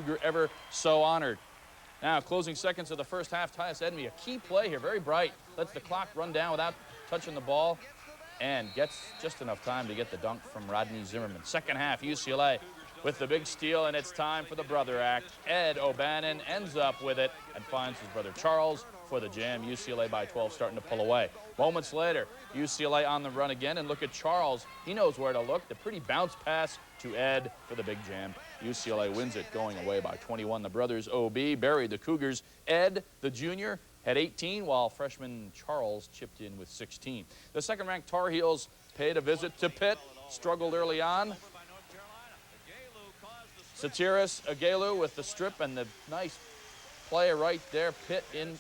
Cougar ever so honored. Now, closing seconds of the first half, Tyus Edmey, a key play here, very bright. Lets the clock run down without touching the ball and gets just enough time to get the dunk from Rodney Zimmerman. Second half, UCLA with the big steal, and it's time for the brother act. Ed O'Bannon ends up with it and finds his brother Charles for the jam. UCLA by 12 starting to pull away. Moments later, UCLA on the run again, and look at Charles. He knows where to look. The pretty bounce pass to Ed for the big jam. UCLA wins it going away by 21. The brothers OB buried the Cougars. Ed, the junior, had 18, while freshman Charles chipped in with 16. The second-ranked Tar Heels paid a visit to Pitt, struggled early on. Satiris Agelu with the strip and the nice play right there. Pitt in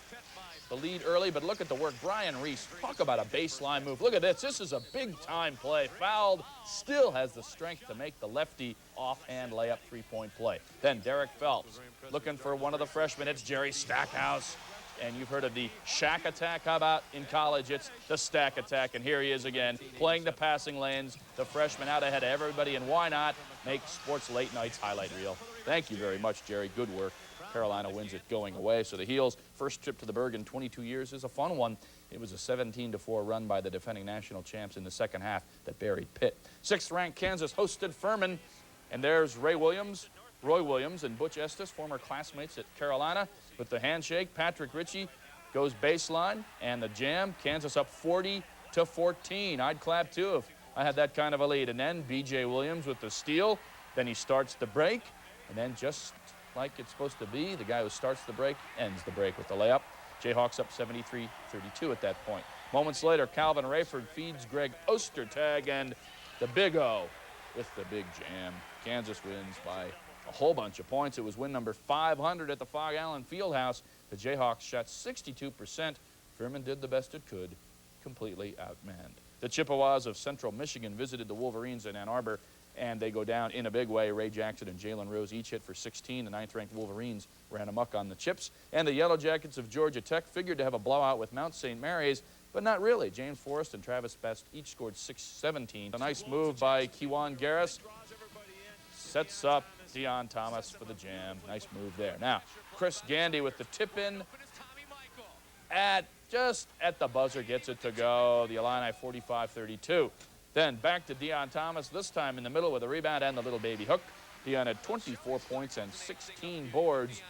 the lead early, but look at the work. Brian Reese, talk about a baseline move. Look at this. This is a big-time play. Fouled, still has the strength to make the lefty offhand layup three-point play. Then Derek Phelps looking for one of the freshmen. It's Jerry Stackhouse. And you've heard of the shack attack. How about in college? It's the stack attack. And here he is again, playing the passing lanes. The freshman out ahead of everybody. And why not make Sports Late Night's highlight reel? Thank you very much, Jerry. Good work. Carolina wins it going away. So the Heels' first trip to the Berg in 22 years is a fun one. It was a 17-4 run by the defending national champs in the second half that buried Pitt. Sixth-ranked Kansas hosted Furman. And there's Roy Williams and Butch Estes, former classmates at Carolina. With the handshake, Patrick Ritchie goes baseline, and the jam. Kansas up 40-14. I'd clap too if I had that kind of a lead. And then B.J. Williams with the steal. Then he starts the break, and then just like it's supposed to be, the guy who starts the break ends the break with the layup. Jayhawks up 73-32 at that point. Moments later, Calvin Rayford feeds Greg Ostertag, and the Big O with the big jam. Kansas wins by a whole bunch of points. It was win number 500 at the Fog Allen Fieldhouse. The Jayhawks shot 62%. Furman did the best it could, completely outmanned. The Chippewas of Central Michigan visited the Wolverines in Ann Arbor, and they go down in a big way. Ray Jackson and Jalen Rose each hit for 16. The ninth-ranked Wolverines ran amok on the Chips. And the Yellow Jackets of Georgia Tech figured to have a blowout with Mount St. Mary's, but not really. James Forrest and Travis Best each scored 17. A nice move by Kejuan Garris. Sets up Deon Thomas for the jam. Nice move there. Now, Chris Gandy with the tip-in just at the buzzer gets it to go. The Illini 45-32. Then back to Deon Thomas, this time in the middle with a rebound and the little baby hook. Deon had 24 points and 16 boards.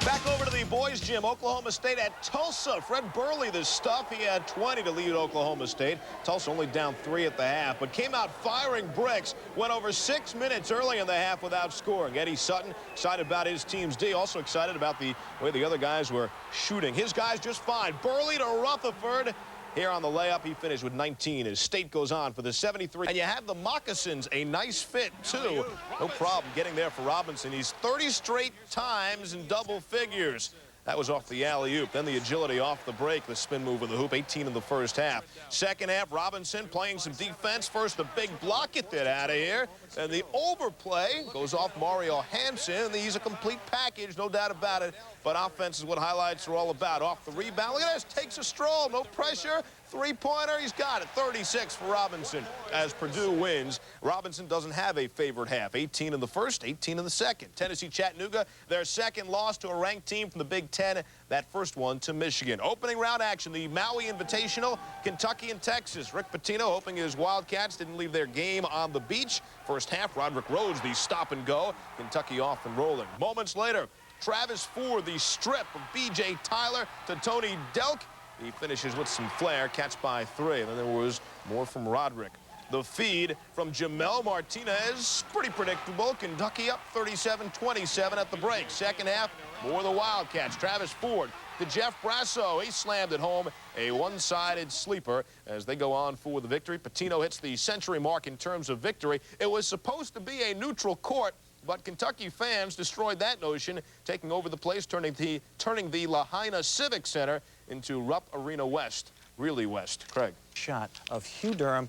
Back over to the boys' gym. Oklahoma State at Tulsa. Fred Burley, the stuff. He had 20 to lead Oklahoma State. Tulsa only down 3 at the half, but came out firing bricks. Went over 6 minutes early in the half without scoring. Eddie Sutton excited about his team's D. Also excited about the way the other guys were shooting. His guys just fine. Burley to Rutherford. Here on the layup, he finished with 19 as State goes on for the 73. And you have the moccasins, a nice fit, too. No problem getting there for Robinson. He's 30 straight times in double figures. That was off the alley-oop. Then the agility off the break, the spin move with the hoop, 18 in the first half. Second half, Robinson playing some defense. First, the big block, get that out of here. And the overplay goes off Mario Hansen. He's a complete package, no doubt about it. But offense is what highlights are all about. Off the rebound, look at this, takes a stroll, no pressure. Three-pointer, he's got it. 36 for Robinson as Purdue wins. Robinson doesn't have a favorite half. 18 in the first, 18 in the second. Tennessee Chattanooga, their second loss to a ranked team from the Big Ten. That first one to Michigan. Opening round action, the Maui Invitational, Kentucky and Texas. Rick Pitino hoping his Wildcats didn't leave their game on the beach. First half, Roderick Rhodes, the stop and go. Kentucky off and rolling. Moments later, Travis Ford, the strip of B.J. Tyler to Tony Delk. He finishes with some flair, catch by 3. And then there was more from Roderick. The feed from Jamel Martinez, pretty predictable. Kentucky up 37-27 at the break. Second half, more of the Wildcats. Travis Ford to Jeff Brasso. He slammed it home. A one-sided sleeper as they go on for the victory. Pitino hits the century mark in terms of victory. It was supposed to be a neutral court, but Kentucky fans destroyed that notion, taking over the place, turning the Lahaina Civic Center into Rupp Arena West. Really West. Craig. Shot of Hugh Durham.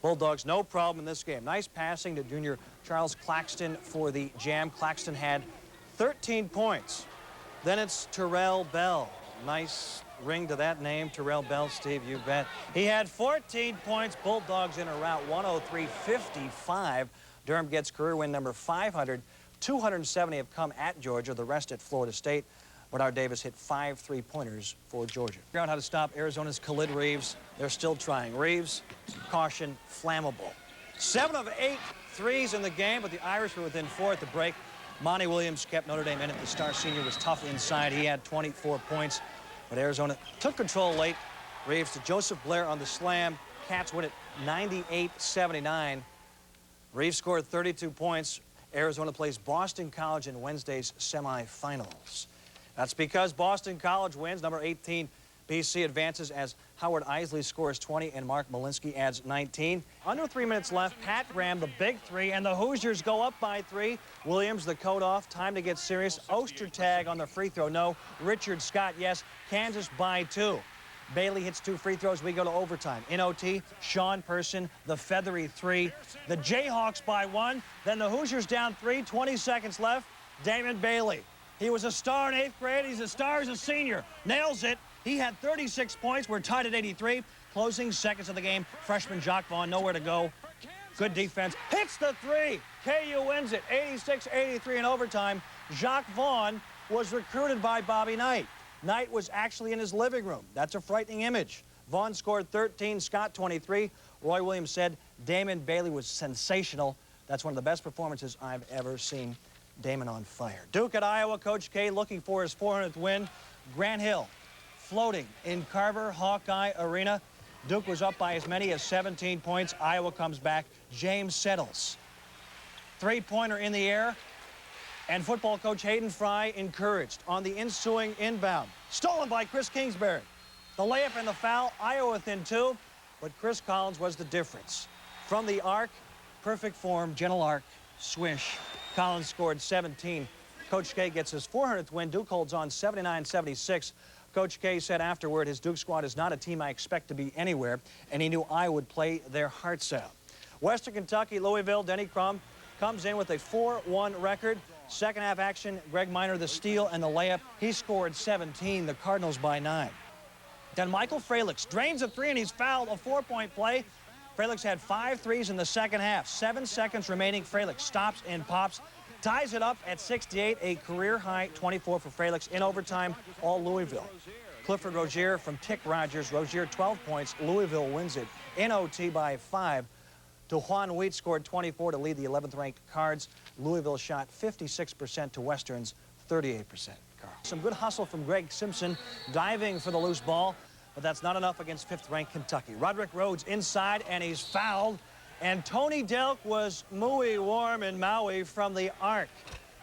Bulldogs, no problem in this game. Nice passing to junior Charles Claxton for the jam. Claxton had 13 points. Then it's Terrell Bell. Nice ring to that name, Terrell Bell, Steve, you bet. He had 14 points. Bulldogs in a rout, 103-55. Durham gets career win number 500. 270 have come at Georgia, the rest at Florida State. Bernard Davis hit 5 3-pointers for Georgia. Figure out how to stop Arizona's Khalid Reeves. They're still trying. Reeves, caution, flammable. 7 of 8 threes in the game, but the Irish were within 4 at the break. Monty Williams kept Notre Dame in it. The star senior was tough inside. He had 24 points, but Arizona took control late. Reeves to Joseph Blair on the slam. Cats win it 98-79. Reeves scored 32 points. Arizona plays Boston College in Wednesday's semifinals. That's because Boston College wins. Number 18, BC advances as Howard Isley scores 20 and Mark Malinsky adds 19. Under 3 minutes left, Pat Graham, the big three, and the Hoosiers go up by 3. Williams, the coat off, time to get serious. Ostertag on the free throw, no. Richard Scott, yes. Kansas by 2. Bailey hits 2 free throws. We go to overtime. In OT, Sean Person, the feathery 3. The Jayhawks by 1. Then the Hoosiers down 3, 20 seconds left. Damon Bailey. He was a star in 8th grade. He's a star as a senior. Nails it. He had 36 points. We're tied at 83. Closing seconds of the game. Freshman Jacques Vaughn, nowhere to go. Good defense. Hits the 3. KU wins it. 86-83 in overtime. Jacques Vaughn was recruited by Bobby Knight. Knight was actually in his living room. That's a frightening image. Vaughn scored 13, Scott 23. Roy Williams said Damon Bailey was sensational. That's one of the best performances I've ever seen. Damon on fire. Duke at Iowa, Coach K looking for his 400th win. Grant Hill floating in Carver Hawkeye Arena. Duke was up by as many as 17 points. Iowa comes back. James settles. 3-pointer in the air. And football coach Hayden Fry encouraged on the ensuing inbound. Stolen by Chris Kingsbury. The layup and the foul, Iowa within 2, but Chris Collins was the difference. From the arc, perfect form, gentle arc, swish. Collins scored 17. Coach K gets his 400th win. Duke holds on 79-76. Coach K said afterward, his Duke squad is not a team I expect to be anywhere, and he knew Iowa would play their hearts out. Western Kentucky, Louisville, Denny Crum comes in with a 4-1 record. Second half action, Greg Minor, the steal and the layup. He scored 17, the Cardinals by 9. Then Michael Fralix drains a 3 and he's fouled, a 4-point play. Fralix had 5 threes in the second half. 7 seconds remaining. Fralix stops and pops. Ties it up at 68, a career-high 24 for Fralix. In overtime, all Louisville. Clifford Rozier from Tick Rogers. Rozier 12 points. Louisville wins it in OT by 5. DeJuan Wheat scored 24 to lead the 11th-ranked Cards. Louisville shot 56% to Western's 38%. Karl. Some good hustle from Greg Simpson, diving for the loose ball, but that's not enough against 5th-ranked Kentucky. Roderick Rhodes inside, and he's fouled. And Tony Delk was muy warm in Maui from the arc.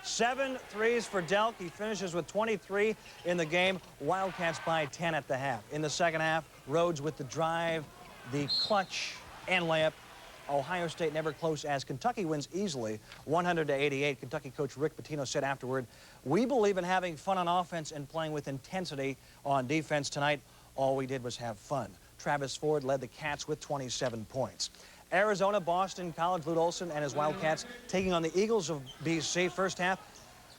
7 threes for Delk. He finishes with 23 in the game. Wildcats by 10 at the half. In the second half, Rhodes with the drive, the clutch, and layup. Ohio State never close as Kentucky wins easily, 100-88. Kentucky coach Rick Pitino said afterward, "We believe in having fun on offense and playing with intensity on defense tonight. All we did was have fun." Travis Ford led the Cats with 27 points. Arizona, Boston College, Lute Olson and his Wildcats taking on the Eagles of BC. First half,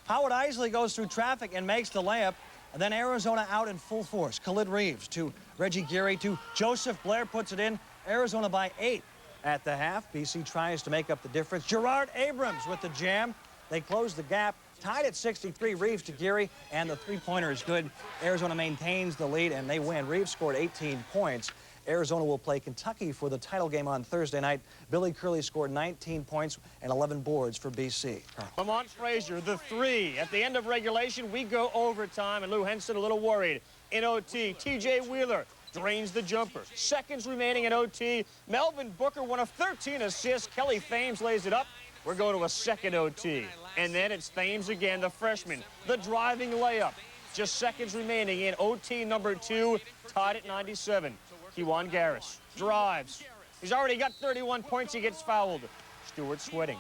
Howard Isley goes through traffic and makes the layup. And then Arizona out in full force. Khalid Reeves to Reggie Geary to Joseph Blair puts it in. Arizona by 8. At the half, BC tries to make up the difference. Gerard Abrams with the jam. They close the gap. Tied at 63, Reeves to Geary, and the 3-pointer is good. Arizona maintains the lead, and they win. Reeves scored 18 points. Arizona will play Kentucky for the title game on Thursday night. Billy Curley scored 19 points and 11 boards for BC. Lamont Frazier, the 3. At the end of regulation, we go overtime, and Lou Henson a little worried. In OT, TJ Wheeler drains the jumper. Seconds remaining in OT. Melvin Booker, one of 13 assists. Kelly Thames lays it up. We're going to a second OT. And then it's Thames again, the freshman. The driving layup. Just seconds remaining in OT number 2, tied at 97. Kejuan Garris drives. He's already got 31 points. He gets fouled. Stewart sweating.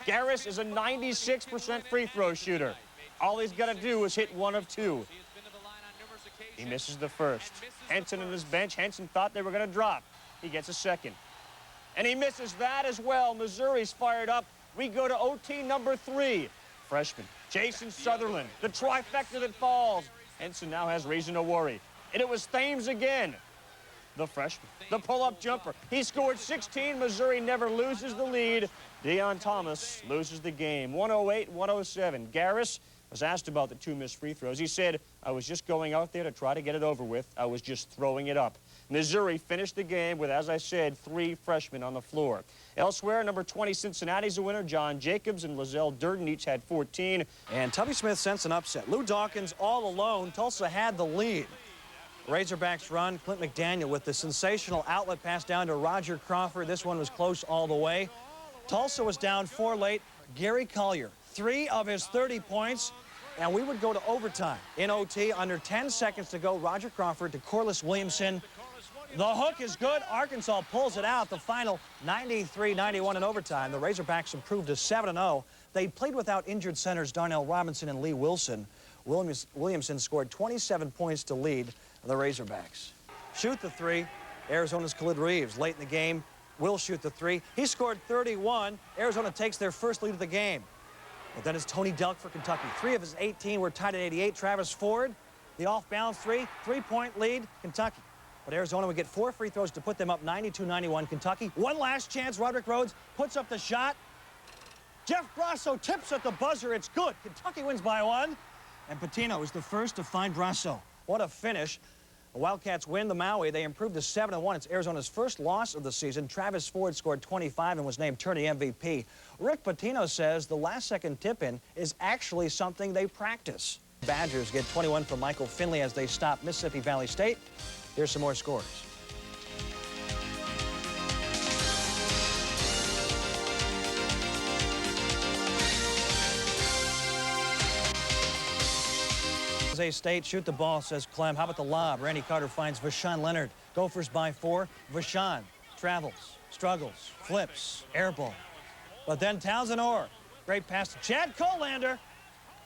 Garris is a 96% free throw shooter. All he's got to do is hit 1 of 2. He misses the first. Henson and his bench. Henson thought they were going to drop. He gets a second. And he misses that as well. Missouri's fired up. We go to OT number 3. Freshman Jason Sutherland, the trifecta that falls. Henson now has reason to worry. And it was Thames again. The freshman, the pull-up jumper. He scored 16. Missouri never loses the lead. Deion Thomas loses the game, 108-107. Garris was asked about the 2 missed free throws. He said, I was just going out there to try to get it over with. I was just throwing it up. Missouri finished the game with, as I said, 3 freshmen on the floor. Elsewhere, number 20 Cincinnati's a winner. John Jacobs and Lizelle Durden each had 14. And Tubby Smith sensed an upset. Lou Dawkins all alone. Tulsa had the lead. Razorbacks run. Clint McDaniel with the sensational outlet pass down to Roger Crawford. This one was close all the way. Tulsa was down 4 late. Gary Collier, 3 of his 30 points. And we would go to overtime. In OT, under 10 seconds to go, Roger Crawford to Corliss Williamson. The hook is good. Arkansas pulls it out. The final 93-91 in overtime. The Razorbacks improved to 7-0. They played without injured centers Darnell Robinson and Lee Wilson. Williamson scored 27 points to lead the Razorbacks. Shoot the 3. Arizona's Khalid Reeves late in the game will shoot the 3. He scored 31. Arizona takes their first lead of the game. But then it's Tony Delk for Kentucky. 3 of his 18 were tied at 88. Travis Ford, the off-balance 3-point lead, Kentucky. But Arizona would get 4 free throws to put them up 92-91. Kentucky, one last chance. Roderick Rhodes puts up the shot. Jeff Brasso tips at the buzzer. It's good. Kentucky wins by 1. And Patino is the first to find Brasso. What a finish. The Wildcats win the Maui. They improved to 7-1. It's Arizona's first loss of the season. Travis Ford scored 25 and was named tourney MVP. Rick Patino says the last-second tip-in is actually something they practice. Badgers get 21 from Michael Finley as they stop Mississippi Valley State. Here's some more scores. Jose State shoot the ball, says Clem. How about the lob? Randy Carter finds Vashawn Leonard. Gophers by 4. Vashawn travels, struggles, flips, air ball. But then Townsend Orr. Great pass to Chad Colander.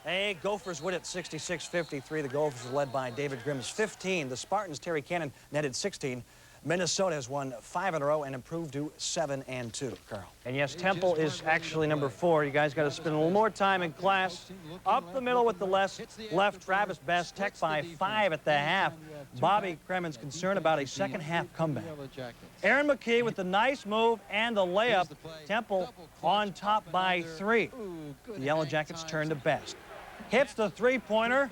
Hey, Gophers win it 66-53. The Gophers are led by David Grimm's 15. The Spartans' Terry Cannon netted 16. Minnesota has won 5 in a row and improved to 7-2. Karl. And yes, Temple is actually number 4. You guys got to spend a little more time in class. Up the middle with the left, Travis Best. Tech by 5 at the half. Bobby Kremen's concerned about a second-half comeback. Aaron McKee with the nice move and the layup. Temple on top by 3. The Yellow Jackets turn to Best. Hits the 3-pointer.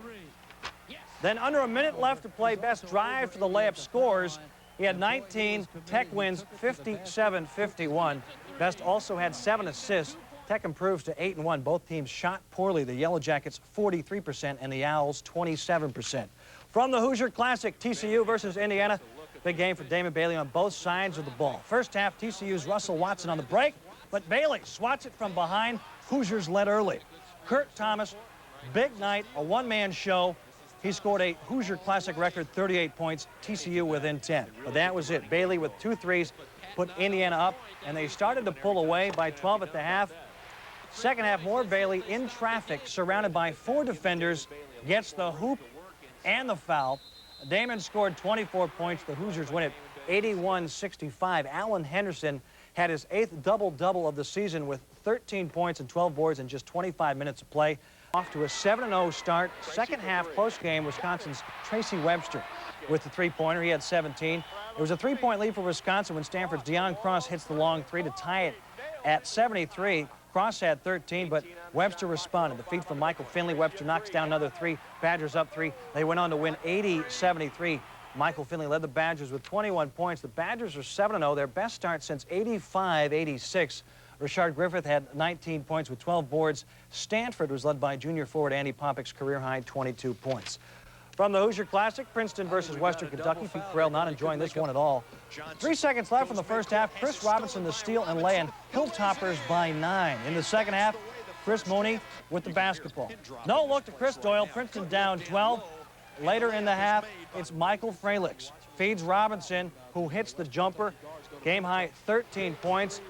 Then under a minute left to play, Best drive for the layup, scores. He had 19. Tech wins 57-51. Best also had 7 assists. Tech improves to 8-1. Both teams shot poorly. The Yellow Jackets 43% and the Owls 27%. From the Hoosier Classic, TCU versus Indiana. Big game for Damon Bailey on both sides of the ball. First half, TCU's Russell Watson on the break, but Bailey swats it from behind. Hoosiers led early. Kurt Thomas, big night, a one-man show. He scored a Hoosier Classic record, 38 points, TCU within 10. But that was it. Bailey with 2 threes put Indiana up, and they started to pull away by 12 at the half. Second half, more Bailey in traffic, surrounded by 4 defenders, gets the hoop and the foul. Damon scored 24 points. The Hoosiers win it 81-65. Allen Henderson had his 8th double-double of the season with 13 points and 12 boards in just 25 minutes of play. Off to a 7-0 start. Second half, close game, Wisconsin's Tracy Webster with the 3-pointer. He had 17. It was a 3-point lead for Wisconsin when Stanford's Deion Cross hits the long 3 to tie it at 73. Cross had 13, but Webster responded. The feed from Michael Finley. Webster knocks down another 3. Badgers up 3. They went on to win 80-73. Michael Finley led the Badgers with 21 points. The Badgers are 7-0, their best start since 85-86. Rashard Griffith had 19 points with 12 boards. Stanford was led by junior forward Andy Popick's career-high 22 points. From the Hoosier Classic, Princeton versus Western Kentucky. Pete Carell not enjoying this one at all. 3 seconds left in the first half. Chris Robinson the steal and lay-in. Hilltoppers by 9. In the second half, Chris Mooney with the basketball. No look to Chris Doyle. Princeton down 12. Later in the half, it's Michael Fralix. Feeds Robinson, who hits the jumper. Game-high 13 points.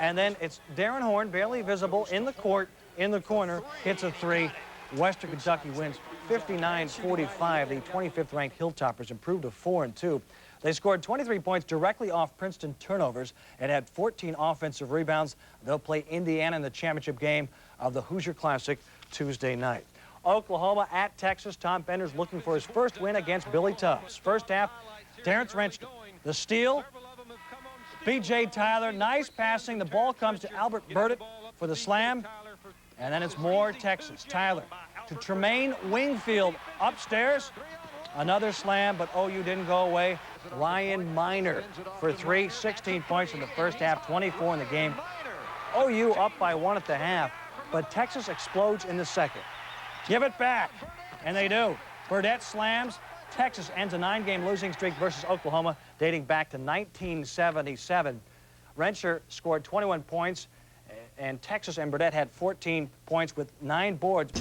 And then it's Darren Horn, barely visible in the court, in the corner, hits a 3. Western Kentucky wins 59-45. The 25th-ranked Hilltoppers improved to 4-2. They scored 23 points directly off Princeton turnovers and had 14 offensive rebounds. They'll play Indiana in the championship game of the Hoosier Classic Tuesday night. Oklahoma at Texas. Tom Bender's looking for his first win against Billy Tubbs. First half, Terrence Wrench, the steal. B.J. Tyler, nice passing. The ball comes to Albert Burdett for the slam. And then it's more Texas. Tyler to Tremaine Wingfield upstairs. Another slam, but OU didn't go away. Ryan Miner for 3, 16 points in the first half, 24 in the game. OU up by 1 at the half, but Texas explodes in the second. Give it back, and they do. Burdett slams. Texas ends a 9-game losing streak versus Oklahoma dating back to 1977. Rensher scored 21 points, and Texas and Burdett had 14 points with 9 boards.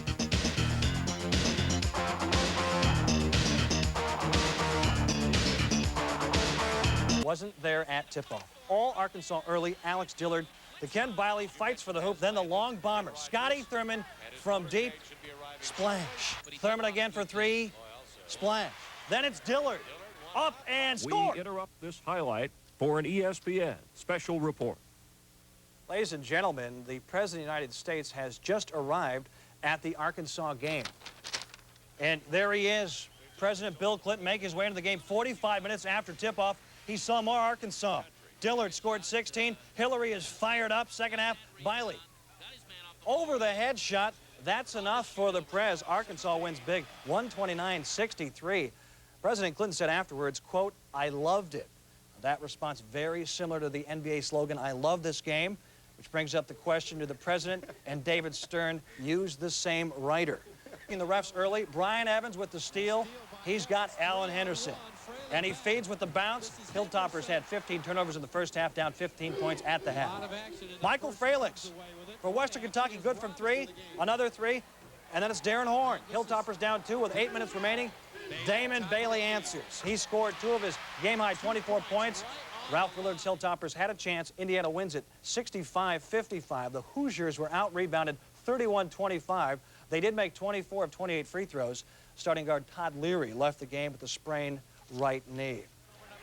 Wasn't there at tip-off. All Arkansas early. Alex Dillard. The Ken Biley fights for the hoop. Then the long bomber. Scotty Thurman from deep. Splash. Thurman again for 3. Splash. Then it's Dillard. Up and score. We interrupt this highlight for an ESPN special report. Ladies and gentlemen, the President of the United States has just arrived at the Arkansas game. And there he is. President Bill Clinton making his way into the game 45 minutes after tip-off. He saw more Arkansas. Dillard scored 16. Hillary is fired up. Second half, Biley. Over the head shot. That's enough for the Prez. Arkansas wins big, 129-63. President Clinton said afterwards, quote, "I loved it." That response very similar to the NBA slogan, "I love this game," which brings up the question, do the president and David Stern use the same writer? In the refs early, Brian Evans with the steal. He's got Alan Henderson. And he feeds with the bounce. Hilltoppers had 15 turnovers in the first half, down 15 points at the half. Michael Fralix for Western Kentucky, good from 3, another 3, and then it's Darren Horn. Hilltoppers down 2 with 8 minutes remaining. Damon Bailey answers. He scored 2 of his game-high 24 points. Ralph Willard's Hilltoppers had a chance. Indiana wins it 65-55. The Hoosiers were out-rebounded 31-25. They did make 24 of 28 free throws. Starting guard Todd Leary left the game with a sprained right knee.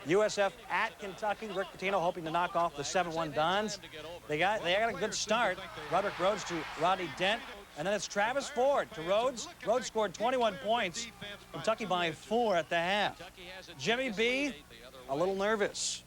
USF at Kentucky. Rick Pitino hoping to knock off the 7-1 Dons. They got a good start. Roderick Rhodes to Rodney Dent. And then it's Travis Ford to Rhodes. Rhodes scored 21 points. Kentucky by 4 at the half. Jimmy B, a little nervous.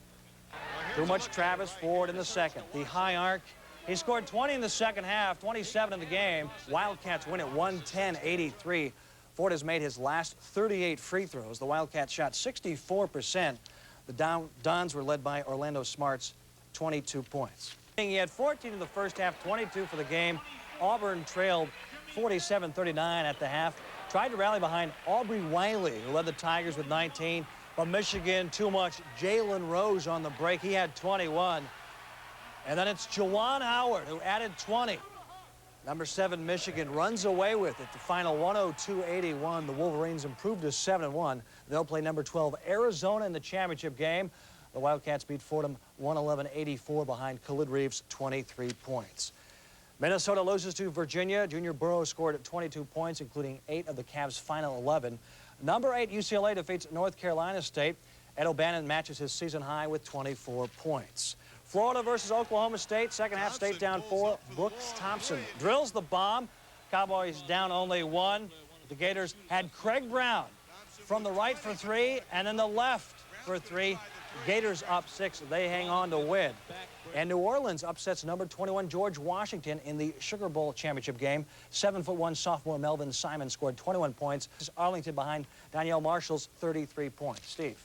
Too much Travis Ford in the second. The high arc. He scored 20 in the second half, 27 in the game. Wildcats win at 110-83. Ford has made his last 38 free throws. The Wildcats shot 64%. The Dons were led by Orlando Smart's 22 points. He had 14 in the first half, 22 for the game. Auburn trailed 47-39 at the half. Tried to rally behind Aubrey Wiley, who led the Tigers with 19. But Michigan, too much. Jalen Rose on the break. He had 21. And then it's Juwan Howard, who added 20. Number 7, Michigan runs away with it. The final 102-81. The Wolverines improved to 7-1. They'll play number 12, Arizona, in the championship game. The Wildcats beat Fordham 111-84 behind Khalid Reeves' 23 points. Minnesota loses to Virginia. Junior Burrow scored 22 points, including 8 of the Cavs' final 11. Number 8, UCLA defeats North Carolina State. Ed O'Bannon matches his season high with 24 points. Florida versus Oklahoma State. Second half, State down 4. Brooks Thompson drills the bomb. Cowboys down only 1. The Gators had Craig Brown from the right for 3, and then the left for 3. Gators up 6. They hang on to win. And New Orleans upsets number 21 George Washington in the Sugar Bowl championship game. 7'1" sophomore Melvin Simon scored 21 points. Arlington behind Danielle Marshall's 33 points. Steve.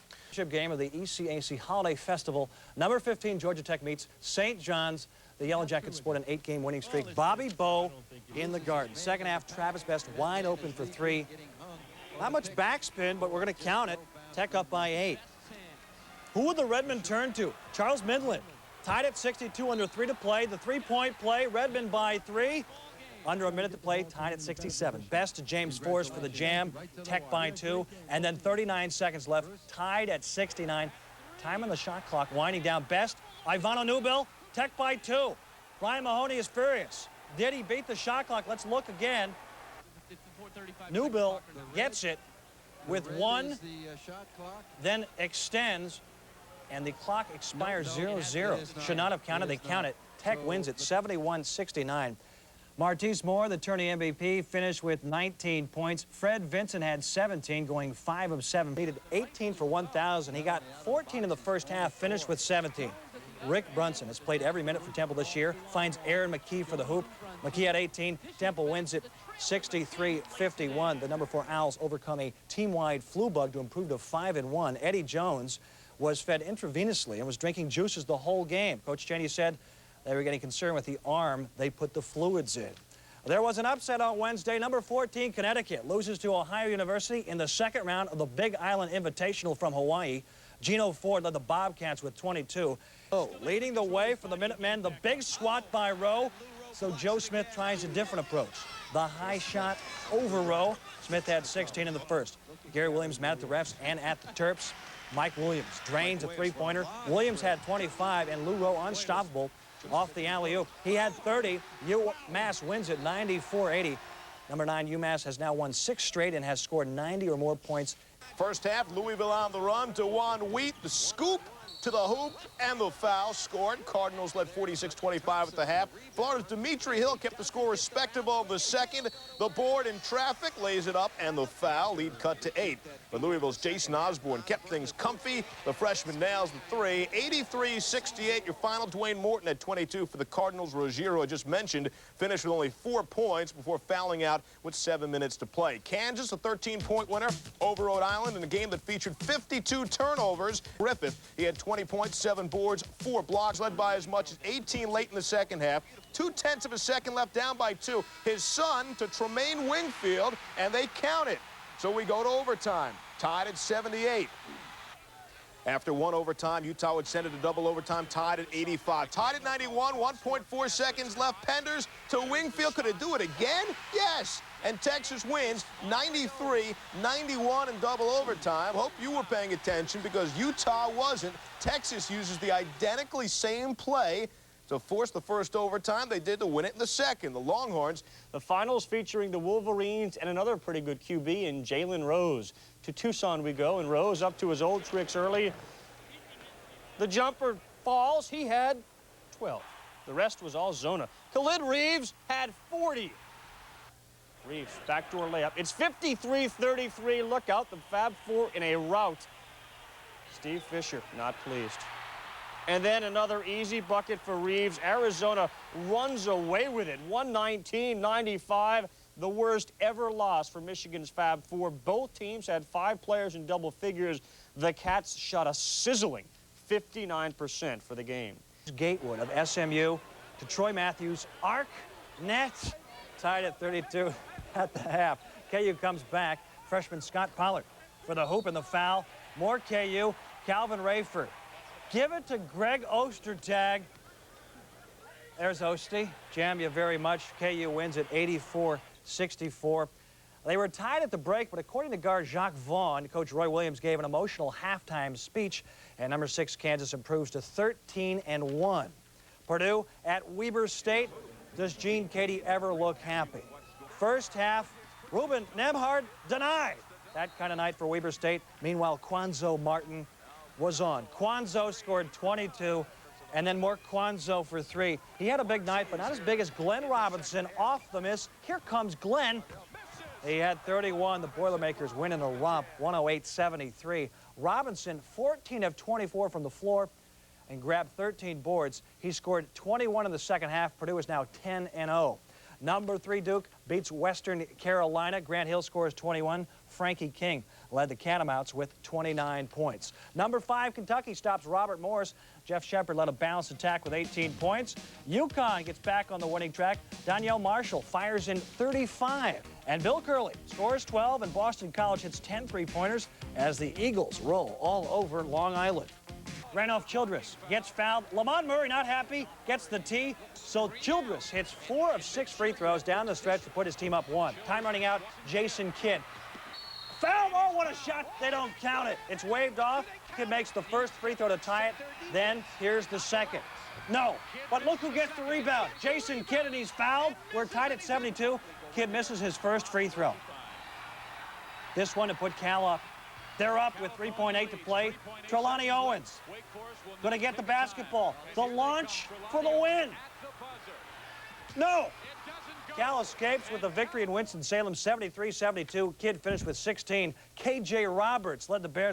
Game of the ECAC Holiday Festival. Number 15 Georgia Tech meets St. John's. The Yellow Jackets scored an 8-game winning streak. Bobby Bowe in the Garden. Second half, Travis Best wide open for 3. Not much backspin, but we're going to count it. Tech up by 8. Who would the Redmen turn to? Charles Midland. Tied at 62 under 3 to play. The 3-point play, Redmen by 3. Under a minute to play, tied at 67. Best to James Forrest for the jam. Tech by 2. And then 39 seconds left, tied at 69. Time on the shot clock, winding down. Best, Ivano Newbill, Tech by 2. Brian Mahoney is furious. Did he beat the shot clock? Let's look again. Newbill gets it with 1, then extends, and the clock expires 0-0. Should not have counted. They count it. Tech wins it 71-69. Martise Moore, the tourney MVP, finished with 19 points. Fred Vinson had 17, going 5 of 7. Needed 18 for 1,000. He got 14 in the first half, finished with 17. Rick Brunson has played every minute for Temple this year, finds Aaron McKee for the hoop. McKee at 18. Temple wins it 63-51. The number 4 Owls overcome a team-wide flu bug to improve to 5-1. Eddie Jones was fed intravenously and was drinking juices the whole game. Coach Cheney said they were getting concerned with the arm they put the fluids in. There was an upset on Wednesday. Number 14, Connecticut, loses to Ohio University in the second round of the Big Island Invitational from Hawaii. Gino Ford led the Bobcats with 22. Leading the way for the Minutemen, the big swat by Rowe. So Joe Smith tries a different approach. The high shot over Rowe. Smith had 16 in the first. Gary Williams mad at the refs and at the Terps. Mike Williams drains a three-pointer. Williams had 25, and Lou Rowe unstoppable off the alley-oop. He had 30. UMass wins it 94-80. Number 9, UMass has now won 6 straight and has scored 90 or more points. First half, Louisville on the run. DeJuan Wheat, the scoop to the hoop and the foul scored. Cardinals led 46-25 at the half. Florida's Dimitri Hill kept the score respectable the second. The board in traffic lays it up, and the foul. Lead cut to 8. But Louisville's Jason Osborne kept things comfy. The freshman nails the 3. 83-68, your final. Dwayne Morton at 22 for the Cardinals. Ruggiero, I just mentioned, finished with only 4 points before fouling out with 7 minutes to play. Kansas, a 13-point winner over Rhode Island in a game that featured 52 turnovers. Griffith, he had 20 points, 7 boards, 4 blocks, led by as much as 18 late in the second half. 2/10 of a second left, down by 2. His son to Tremaine Wingfield, and they count it. So we go to overtime, tied at 78. After 1 overtime, Utah would send it to double overtime, tied at 85. Tied at 91, 1.4 seconds left. Penders to Wingfield. Could it do it again? Yes. And Texas wins 93-91 in double overtime. Hope you were paying attention because Utah wasn't. Texas uses the identically same play to force the first overtime. They did to win it in the second. The Longhorns. The finals featuring the Wolverines and another pretty good QB in Jalen Rose. To Tucson we go, and Rose up to his old tricks early. The jumper falls. He had 12. The rest was all Zona. Khalid Reeves had 40. Reeves, backdoor layup. It's 53-33. Look out, the Fab Four in a rout. Steve Fisher not pleased. And then another easy bucket for Reeves. Arizona runs away with it. 119-95, the worst ever loss for Michigan's Fab Four. Both teams had 5 players in double figures. The Cats shot a sizzling 59% for the game. Gatewood of SMU to Troy Matthews. Arc net tied at 32 at the half. KU comes back. Freshman Scott Pollard for the hoop and the foul. More KU. Calvin Rayford. Give it to Greg Ostertag. There's Osty. Jam you very much. KU wins at 84-64. They were tied at the break, but according to guard Jacques Vaughn, Coach Roy Williams gave an emotional halftime speech, and number 6 Kansas improves to 13-1. Purdue at Weber State. Does Gene Katie ever look happy? First half, Ruben Nemhard denied. That kind of night for Weber State. Meanwhile, Quanzo Martin was on. Quanzo scored 22, and then more Quanzo for 3. He had a big night, but not as big as Glenn Robinson off the miss. Here comes Glenn. He had 31. The Boilermakers win in a romp, 108-73. Robinson, 14 of 24 from the floor and grabbed 13 boards. He scored 21 in the second half. Purdue is now 10-0. Number 3 Duke beats Western Carolina. Grant Hill scores 21. Frankie King led the Catamounts with 29 points. Number 5 Kentucky stops Robert Morris. Jeff Shepard led a balanced attack with 18 points. UConn gets back on the winning track. Danielle Marshall fires in 35. And Bill Curley scores 12, and Boston College hits 10 3-pointers as the Eagles roll all over Long Island. Randolph Childress gets fouled. Lamont Murray not happy, gets the tee. So Childress hits 4 of 6 free throws down the stretch to put his team up 1. Time running out, Jason Kidd. Foul, oh, what a shot. They don't count it. It's waved off. Kidd makes the first free throw to tie it. Then here's the second. No, but look who gets the rebound. Jason Kidd, and he's fouled. We're tied at 72. Kidd misses his first free throw. This one to put Cal up. They're up with 3.8 to play. Trelawney Owens going to get the basketball. The launch for the win. No. Cal escapes with a victory in Winston-Salem, 73-72. Kidd finished with 16. K.J. Roberts led the Bears.